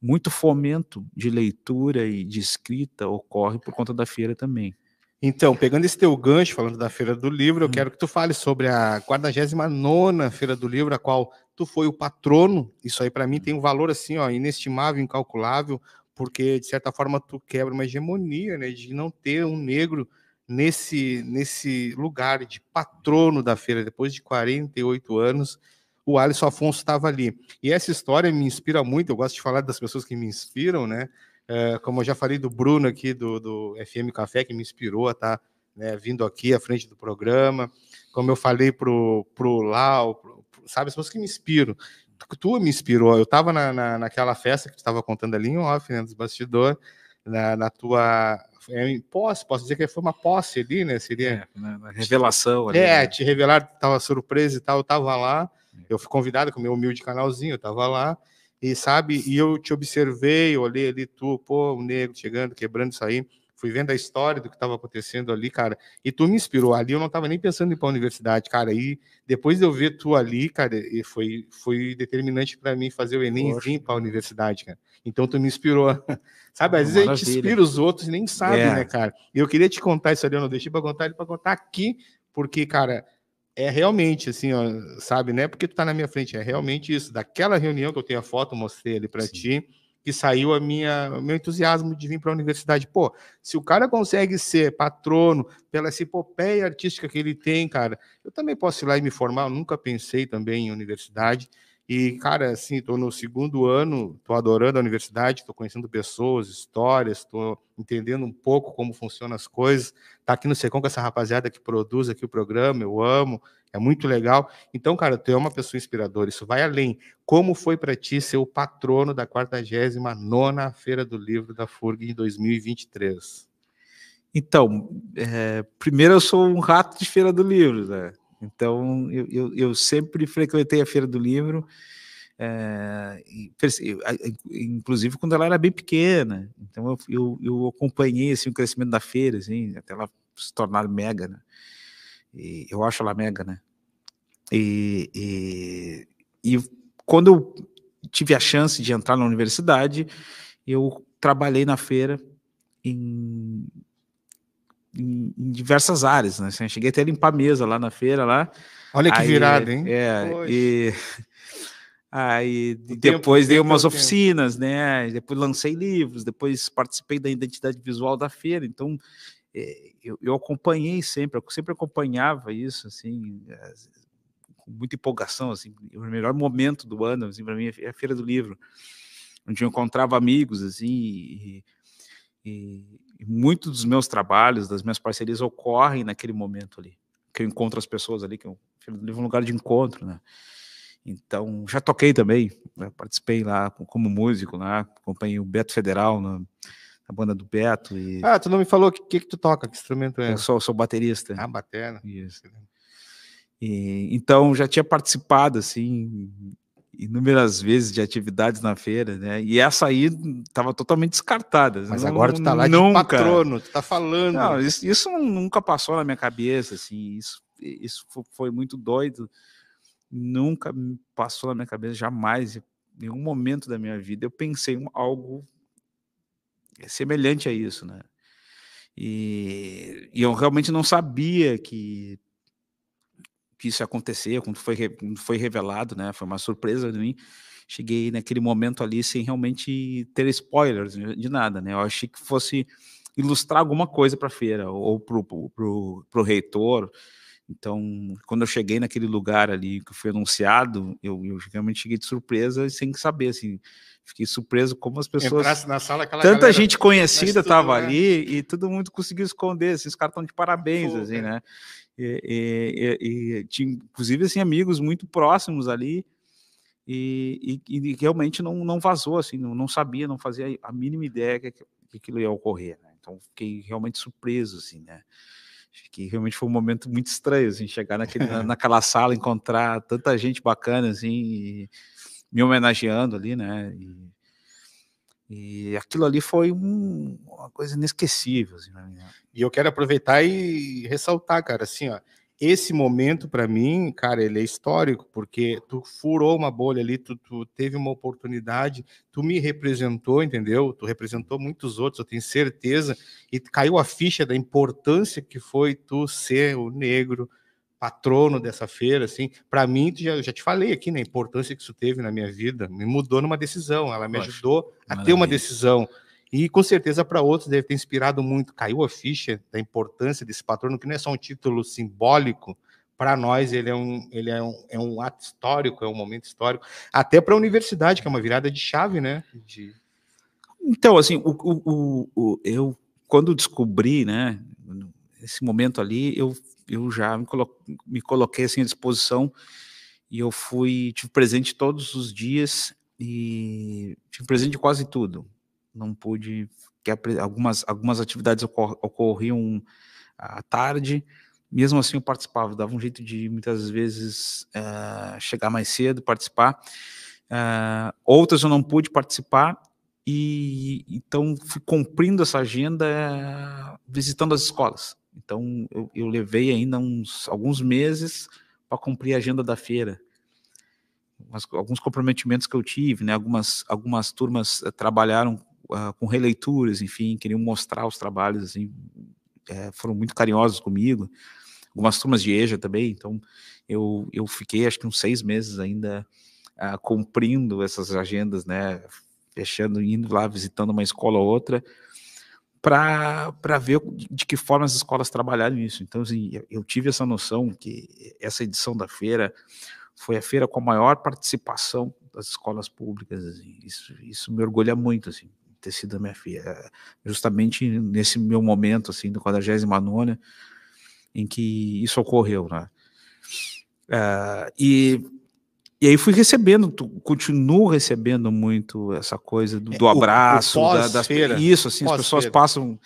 muito fomento de leitura e de escrita ocorre por conta da feira também. Então, pegando esse teu gancho, falando da Feira do Livro, eu quero que tu fale sobre a 49ª Feira do Livro, a qual tu foi o patrono. Isso aí, para mim, tem um valor, assim, ó, inestimável, incalculável, porque, de certa forma, tu quebra uma hegemonia, né, de não ter um negro nesse lugar de patrono da feira. Depois de 48 anos, o Alisson Afonso estava ali. E essa história me inspira muito, eu gosto de falar das pessoas que me inspiram, né? Como eu já falei do Bruno aqui, do FM Café, que me inspirou a estar, né, vindo aqui à frente do programa, como eu falei pro Lau, sabe, as pessoas que me inspiram. Tu me inspirou, eu estava naquela festa que tu estava contando ali em off, né, dos bastidores, na tua posse, posso dizer que foi uma posse ali, né, seria... na revelação ali, né? Te revelar que estava surpresa e tal, eu estava lá, eu fui convidado com o meu humilde canalzinho, eu estava lá, e sabe, e eu te observei, olhei ali, tu, pô, o negro chegando, quebrando isso aí, fui vendo a história do que estava acontecendo ali, cara, e tu me inspirou, ali eu não estava nem pensando em ir para a universidade, cara, e depois de eu ver tu ali, cara, e foi determinante para mim fazer o Enem e vir para a universidade, cara, então tu me inspirou, sabe, às vezes a gente inspira os outros e nem sabe, né, cara, e eu queria te contar isso ali, eu não deixei para contar, ele para contar aqui, porque, cara, é realmente assim, ó, sabe, né? Porque tu tá na minha frente, é realmente isso. Daquela reunião que eu tenho a foto, mostrei ali para ti, que saiu o meu entusiasmo de vir para a universidade. Pô, se o cara consegue ser patrono pela essa epopeia artística que ele tem, cara, eu também posso ir lá e me formar. Eu nunca pensei também em universidade. E, cara, assim, estou no 2º ano, estou adorando a universidade, estou conhecendo pessoas, histórias, estou entendendo um pouco como funcionam as coisas. Tá aqui no Secom com essa rapaziada que produz aqui o programa, eu amo, é muito legal. Então, cara, tu é uma pessoa inspiradora, isso vai além. Como foi para ti ser o patrono da 49ª Feira do Livro da FURG em 2023? Então, primeiro eu sou um rato de Feira do Livro, né? Então, eu sempre frequentei a Feira do Livro, inclusive quando ela era bem pequena. Então, eu acompanhei assim, o crescimento da feira, assim, até ela se tornar mega, né? E eu acho ela mega, né? E quando eu tive a chance de entrar na universidade, eu trabalhei na feira em diversas áreas, né? Assim, eu cheguei até a limpar a mesa lá na feira, lá. Olha que virada, hein? Aí depois dei umas oficinas, né? Depois lancei livros, depois participei da identidade visual da feira. Então, eu acompanhei sempre, eu sempre acompanhava isso, assim, com muita empolgação, assim. O melhor momento do ano, assim, para mim, é a Feira do Livro, onde eu encontrava amigos, assim, e muitos dos meus trabalhos, das minhas parcerias ocorrem naquele momento ali, que eu encontro as pessoas ali, que eu livro é um lugar de encontro, né? Então, já toquei também, né? Participei lá como músico, lá, acompanhei o Beto Federal na banda do Beto. Tu não me falou o que tu toca, que instrumento é? Eu sou baterista. Batera. Isso. Então, já tinha participado, assim, inúmeras vezes de atividades na feira, né? E essa aí estava totalmente descartada. Mas agora tu tá lá nunca, de patrono, tu tá falando. Não, isso nunca passou na minha cabeça, assim, isso foi muito doido, nunca me passou na minha cabeça, jamais, em nenhum momento da minha vida eu pensei em algo semelhante a isso, né? E eu realmente não sabia que isso ia acontecer, quando foi revelado, né? Foi uma surpresa de mim. Cheguei naquele momento ali sem realmente ter spoilers de nada, né? Eu achei que fosse ilustrar alguma coisa para a feira ou pro reitor. Então, quando eu cheguei naquele lugar ali que foi anunciado, eu realmente cheguei de surpresa sem saber, assim, fiquei surpreso como as pessoas... Entrasse na sala, tanta gente conhecida estava ali e todo mundo conseguiu esconder, assim, os caras estão de parabéns, assim, né? E tinha, inclusive, assim, amigos muito próximos ali e realmente não vazou, assim, não sabia, não fazia a mínima ideia que aquilo ia ocorrer, né? Então, fiquei realmente surpreso, assim, né? Acho que realmente foi um momento muito estranho, assim, chegar naquela sala, encontrar tanta gente bacana, assim, e me homenageando ali, né? E aquilo ali foi uma coisa inesquecível, assim, na minha... E eu quero aproveitar e ressaltar, cara, assim, ó, esse momento para mim, cara, ele é histórico, porque tu furou uma bolha ali, tu teve uma oportunidade, tu me representou, entendeu? Tu representou muitos outros, eu tenho certeza, e caiu a ficha da importância que foi tu ser o negro, patrono dessa feira, assim. Para mim, já te falei aqui, né, a importância que isso teve na minha vida, me mudou numa decisão, ela me Poxa, ajudou a ter uma maravilha. decisão. E com certeza para outros deve ter inspirado muito. Caiu a ficha da importância desse patrono, que não é só um título simbólico, para nós ele é um ato histórico, é um momento histórico, até para a universidade, que é uma virada de chave, né? Então, assim, eu, quando descobri, né, esse momento ali, eu já me coloquei assim à disposição e eu tive presente todos os dias e tive presente de quase tudo. Não pude, que algumas atividades ocorriam à tarde, mesmo assim eu participava, dava um jeito de muitas vezes chegar mais cedo, participar. Outras eu não pude participar e então fui cumprindo essa agenda visitando as escolas. Então eu levei ainda alguns meses para cumprir a agenda da feira. Alguns comprometimentos que eu tive, né? Algumas turmas trabalharam com releituras, enfim, queriam mostrar os trabalhos, assim, foram muito carinhosos comigo. Algumas turmas de EJA também, então eu fiquei acho que uns 6 meses ainda cumprindo essas agendas, né? Fechando, indo lá, visitando uma escola ou outra, para ver de que forma as escolas trabalharam isso. Então, assim, eu tive essa noção que essa edição da feira foi a feira com a maior participação das escolas públicas. Assim. Isso me orgulha muito, assim, ter sido a minha feira. Justamente nesse meu momento, assim, do 49ª, em que isso ocorreu, né? E aí fui recebendo, continuo recebendo muito essa coisa do abraço, isso, assim, as pessoas passam,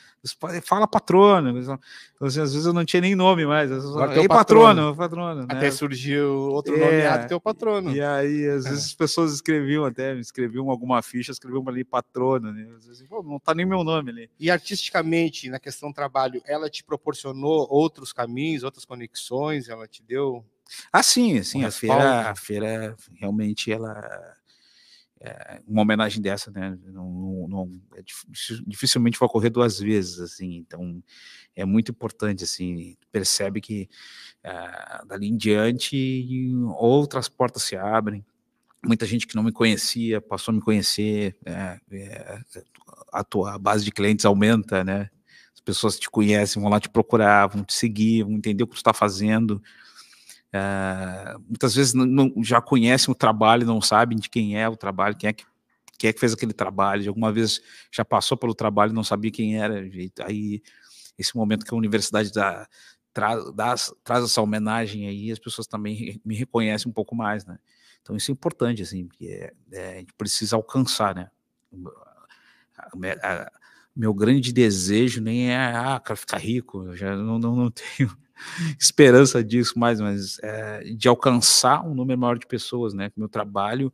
fala patrono, então, assim, às vezes eu não tinha nem nome mais, ei patrono, né? Até surgiu outro nomeado, teu patrono. E aí, às vezes as pessoas me escreviam alguma ficha, escreviam ali patrono, né? Às vezes, não tá nem meu nome ali. E artisticamente, na questão do trabalho, ela te proporcionou outros caminhos, outras conexões, ela te deu... Sim, a feira realmente ela uma homenagem dessa, né? Dificilmente vai ocorrer 2 vezes, assim. Então é muito importante, assim. Percebe que dali em diante outras portas se abrem. Muita gente que não me conhecia passou a me conhecer. A tua base de clientes aumenta, né? As pessoas te conhecem, vão lá te procurar, vão te seguir, vão entender o que tu está fazendo. Muitas vezes já conhecem o trabalho, não sabem de quem é o trabalho, quem é que fez aquele trabalho, de alguma vez já passou pelo trabalho e não sabia quem era. Aí, esse momento que a universidade traz essa homenagem aí, as pessoas também me reconhecem um pouco mais, né? Então isso é importante, assim, porque a gente precisa alcançar, né? Meu grande desejo nem é, quero ficar rico, eu já não tenho esperança disso mais, mas de alcançar um número maior de pessoas, né? Que meu trabalho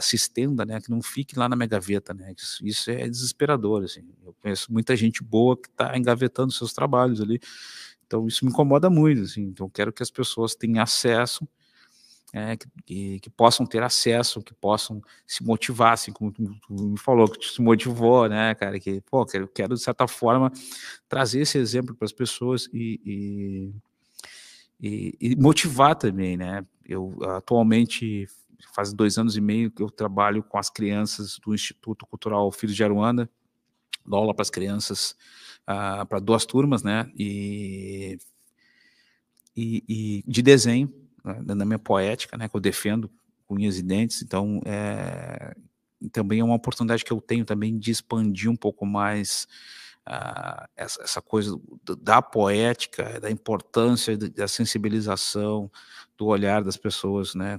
se estenda, né? Que não fique lá na minha gaveta, né? Isso é desesperador, assim. Eu conheço muita gente boa que está engavetando seus trabalhos ali, então isso me incomoda muito, assim. Então eu quero que as pessoas tenham acesso, que possam ter acesso, que possam se motivar, assim, como tu me falou, que tu se motivou, né, cara, que, quero de certa forma trazer esse exemplo para as pessoas e motivar também, né. Eu atualmente faz 2 anos e meio que eu trabalho com as crianças do Instituto Cultural Filhos de Aruanda, dou aula para as crianças, para 2 turmas, né, e de desenho, né, na minha poética, né, que eu defendo com unhas e dentes, então também é uma oportunidade que eu tenho também de expandir um pouco mais essa coisa da poética, da importância da sensibilização, do olhar das pessoas, né,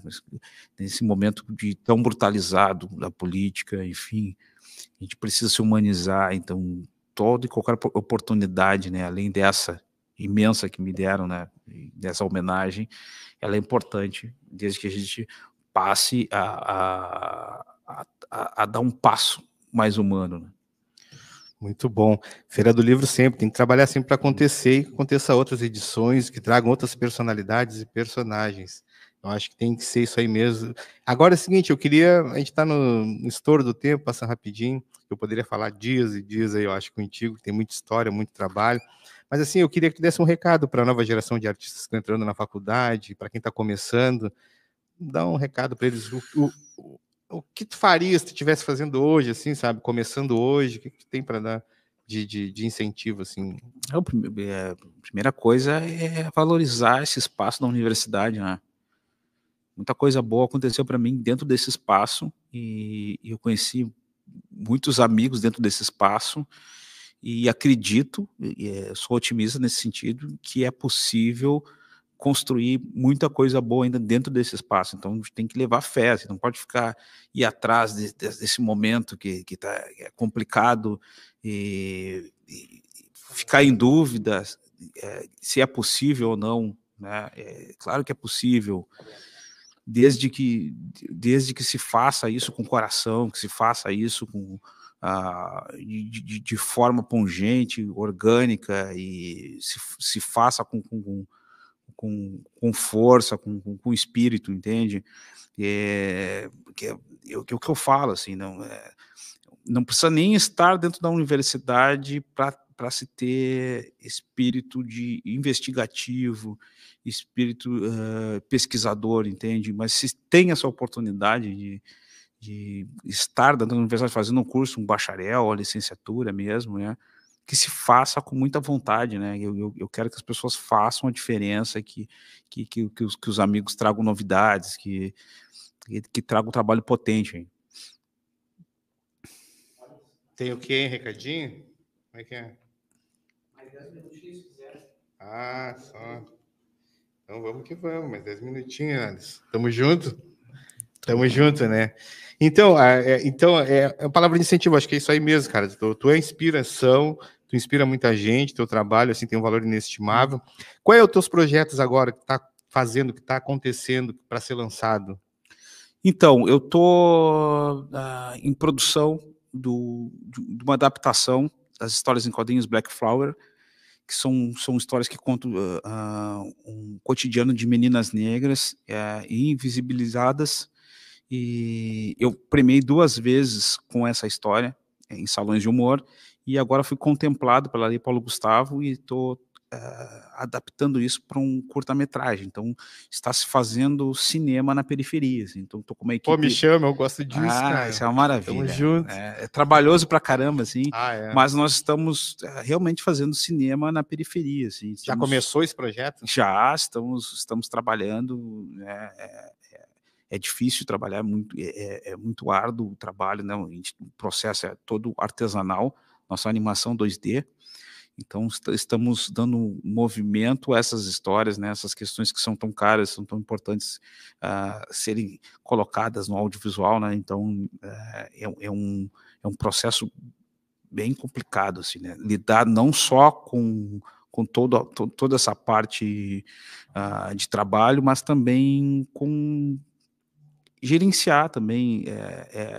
nesse momento tão brutalizado da política, enfim, a gente precisa se humanizar, então toda e qualquer oportunidade, né, além dessa imensa que me deram, né, dessa homenagem, ela é importante, desde que a gente passe a dar um passo mais humano, né? Muito bom. Feira do Livro sempre, tem que trabalhar sempre para acontecer e que aconteça outras edições, que tragam outras personalidades e personagens. Eu acho que tem que ser isso aí mesmo. Agora é o seguinte, a gente está no estouro do tempo, passa rapidinho, eu poderia falar dias e dias aí, eu acho, contigo, tem muita história, muito trabalho, mas assim, eu queria que tu desse um recado para a nova geração de artistas que estão entrando na faculdade, para quem está começando, dá um recado para eles, o que tu faria se tu estivesse fazendo hoje, assim, sabe? Começando hoje, o que tu tem para dar de incentivo, assim? A primeira coisa é valorizar esse espaço da universidade, né? Muita coisa boa aconteceu para mim dentro desse espaço e eu conheci muitos amigos dentro desse espaço e acredito, sou otimista nesse sentido, que é possível construir muita coisa boa ainda dentro desse espaço. Então, a gente tem que levar fé, você não pode ir atrás desse momento que é complicado e ficar em dúvida se é possível ou não, né? Claro que é possível, desde que, desde que se faça isso com coração, que se faça isso de forma pungente, orgânica, e se faça com força, com espírito, entende? Que é o que eu falo, assim, não precisa nem estar dentro da universidade para se ter espírito de investigativo, espírito pesquisador, entende? Mas se tem essa oportunidade de estar dentro da universidade fazendo um curso, um bacharel, a licenciatura mesmo, né? Que se faça com muita vontade, né? Eu quero que as pessoas façam a diferença, que os amigos tragam novidades, que tragam um trabalho potente, hein? Tem o quê, hein? Recadinho? Como é que é? Mais 10 minutinhos, se quiser. Ah, só. Então vamos que vamos, mais 10 minutinhos, Alisson. Tamo junto? Tamo junto, né? Então, é uma palavra de incentivo, acho que é isso aí mesmo, cara. Tu é inspiração, tu inspira muita gente, teu trabalho, assim, tem um valor inestimável. Qual é os teus projetos agora que tá fazendo, que tá acontecendo para ser lançado? Então, eu tô em produção de uma adaptação das histórias em quadrinhos Black Flower, que são histórias que contam um cotidiano de meninas negras invisibilizadas, e eu premiei 2 vezes com essa história em salões de humor, e agora fui contemplado pela Lei Paulo Gustavo e estou adaptando isso para um curta-metragem. Então, está se fazendo cinema na periferia, assim. Então estou com uma Pô, me equipe. chama, eu gosto disso, Isso cara. é uma Tamo maravilha. junto. É trabalhoso pra caramba, assim, Ah, é. mas nós estamos realmente fazendo cinema na periferia, assim. Já começou esse projeto? Já estamos trabalhando, né? É difícil trabalhar, é muito árduo o trabalho, né? O processo é todo artesanal, nossa animação 2D. Então, estamos dando movimento a essas histórias, né, essas questões que são tão caras, são tão importantes serem colocadas no audiovisual, né? Então, é um processo bem complicado, assim, né? Lidar não só com toda essa parte de trabalho, mas também com gerenciar também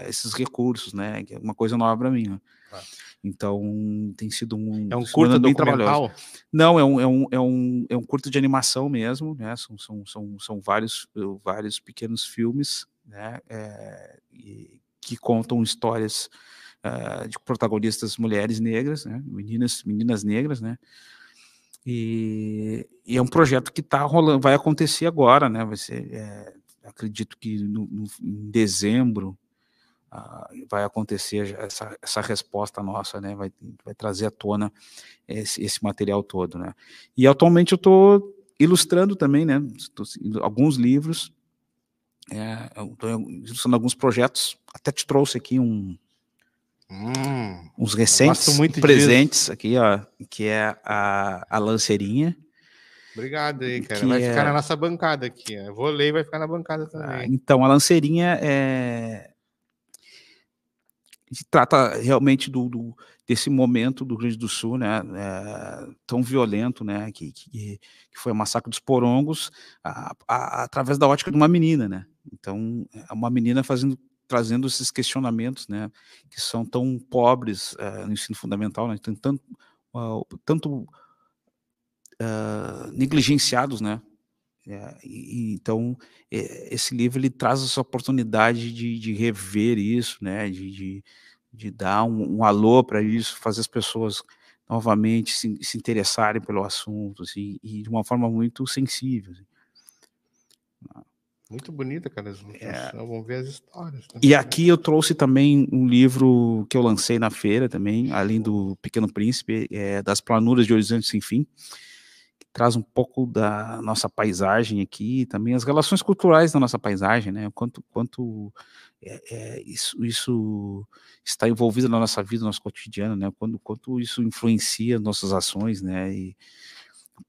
esses recursos, né? Que é uma coisa nova para mim, né? Claro. Então, tem sido É um curta bem trabalhoso. documental? Não, é um curta de animação mesmo, né? São vários pequenos filmes, né? Que contam histórias de protagonistas mulheres negras, né? Meninas negras, né? E é um projeto que está rolando, vai acontecer agora, né? Vai ser, acredito que em dezembro vai acontecer essa resposta nossa, né? Vai trazer à tona esse material todo, né? E atualmente eu estou ilustrando também, né? Alguns livros, eu estou ilustrando alguns projetos. Até te trouxe aqui uns Gosto recentes muito presentes disso. aqui, ó, que é a lanceirinha. Obrigado aí, cara. Vai Que ficar na é, nossa bancada aqui. Eu vou ler e vai ficar na bancada também. então, a lanceirinha trata realmente desse momento do Rio Grande do Sul, né, tão violento, né, que foi o massacre dos Porongos, através da ótica de uma menina, né. Então, é uma menina trazendo esses questionamentos, né, que são tão pobres, no ensino fundamental, né, tem tanto negligenciados, né. Então, esse livro ele traz essa oportunidade de rever isso, né, de dar um alô para isso, fazer as pessoas novamente se interessarem pelo assunto, assim, e de uma forma muito sensível, assim. Muito bonita, cara, as ilustrações. Vamos ver as histórias. Né? E aqui eu trouxe também um livro que eu lancei na feira também, além do Pequeno Príncipe, das Planuras de Horizonte Sem Fim, que traz um pouco da nossa paisagem aqui, também as relações culturais da nossa paisagem, né, quanto isso está envolvido na nossa vida, no nosso cotidiano, né, quanto isso influencia nossas ações, né, e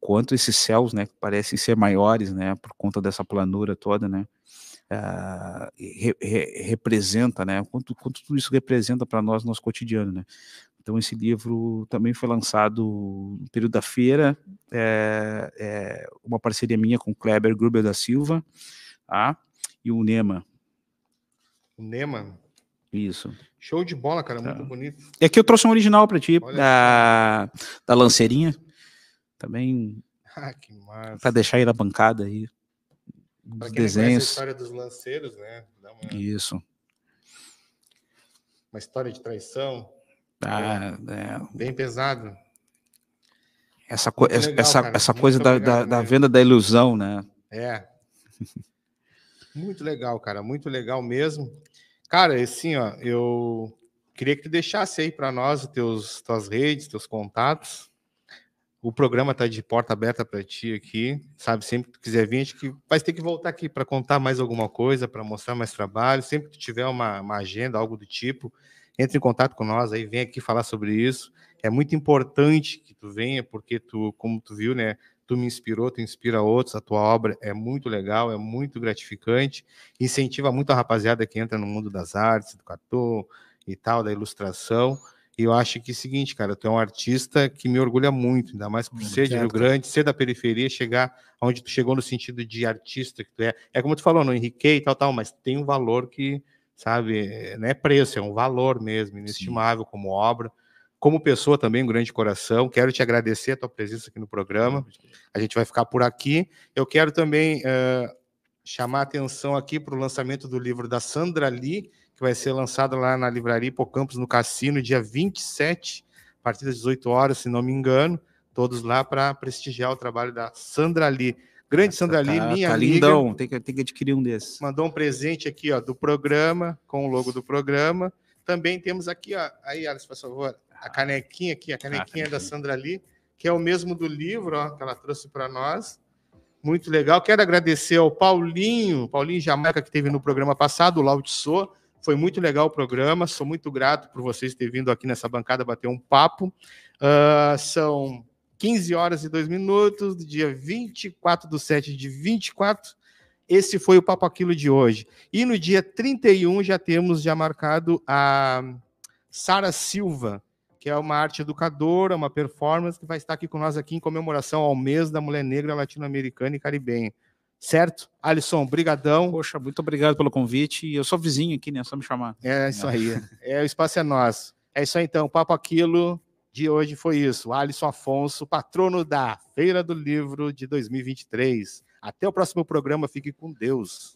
quanto esses céus, né, parecem ser maiores, né, por conta dessa planura toda, né, representa, né, quanto tudo isso representa para nós no nosso cotidiano, né. Então esse livro também foi lançado no período da feira, uma parceria minha com o Kleber Gruber da Silva, tá, e o Nema. O Nema? Isso. Show de bola, cara, muito bonito. E aqui eu trouxe um original para ti, da Lanceirinha, também, que massa. para deixar aí na bancada aí, Para os quem não conhece a desenhos. história dos lanceiros, né? Isso. Uma história de traição. Bem pesado. Essa coisa da mesmo. venda da ilusão, né? Muito legal, cara, muito legal mesmo. Cara, assim, ó, eu queria que tu deixasse aí para nós tuas redes, teus contatos. O programa tá de porta aberta para ti aqui, sabe? Sempre que tu quiser vir, acho que vai ter que voltar aqui para contar mais alguma coisa, para mostrar mais trabalho. Sempre que tu tiver uma agenda, algo do tipo, entre em contato com nós, aí vem aqui falar sobre isso. É muito importante que tu venha, porque tu, como tu viu, né? Tu me inspirou, tu inspira outros, a tua obra é muito legal, é muito gratificante, incentiva muito a rapaziada que entra no mundo das artes, do cartão e tal, da ilustração. E eu acho que é o seguinte, cara, tu é um artista que me orgulha muito, ainda mais por ser de Rio Grande, ser da periferia, chegar onde tu chegou no sentido de artista que tu é. É como tu falou, não enriquei e tal, mas tem um valor que, sabe, não é preço, é um valor mesmo, inestimável como obra. Como pessoa também, um grande coração. Quero te agradecer a tua presença aqui no programa. A gente vai ficar por aqui. Eu quero também chamar a atenção aqui para o lançamento do livro da Sandra Lee, que vai ser lançado lá na Livraria Hipocampus, no Cassino, dia 27, a partir das 18 horas, se não me engano, todos lá para prestigiar o trabalho da Sandra Lee. Grande Sandra Lee, minha amiga. Lindão, tem que adquirir um desses. Mandou um presente aqui, ó, do programa, com o logo do programa. Também temos aqui, ó, aí, Alice, por favor, a canequinha aqui, a canequinha da Sandra Lee, que é o mesmo do livro, ó, que ela trouxe para nós. Muito legal. Quero agradecer ao Paulinho Jamaica, que esteve no programa passado, o Laud Sô. Foi muito legal o programa. Sou muito grato por vocês terem vindo aqui nessa bancada bater um papo. São 15 horas e 2 minutos, do dia 24/7/24. Esse foi o Papo Aquilo de hoje. E no dia 31 já temos marcado a Sara Silva, que é uma arte educadora, uma performance, que vai estar aqui com nós aqui em comemoração ao mês da Mulher Negra Latino-Americana e Caribenha. Certo? Alisson, brigadão. Poxa, muito obrigado pelo convite. Eu sou vizinho aqui, né? É só me chamar. É isso aí. O espaço é nosso. É isso aí, então. O Papo Aquilo de hoje foi isso. Alisson Afonso, patrono da Feira do Livro de 2023. Até o próximo programa. Fique com Deus.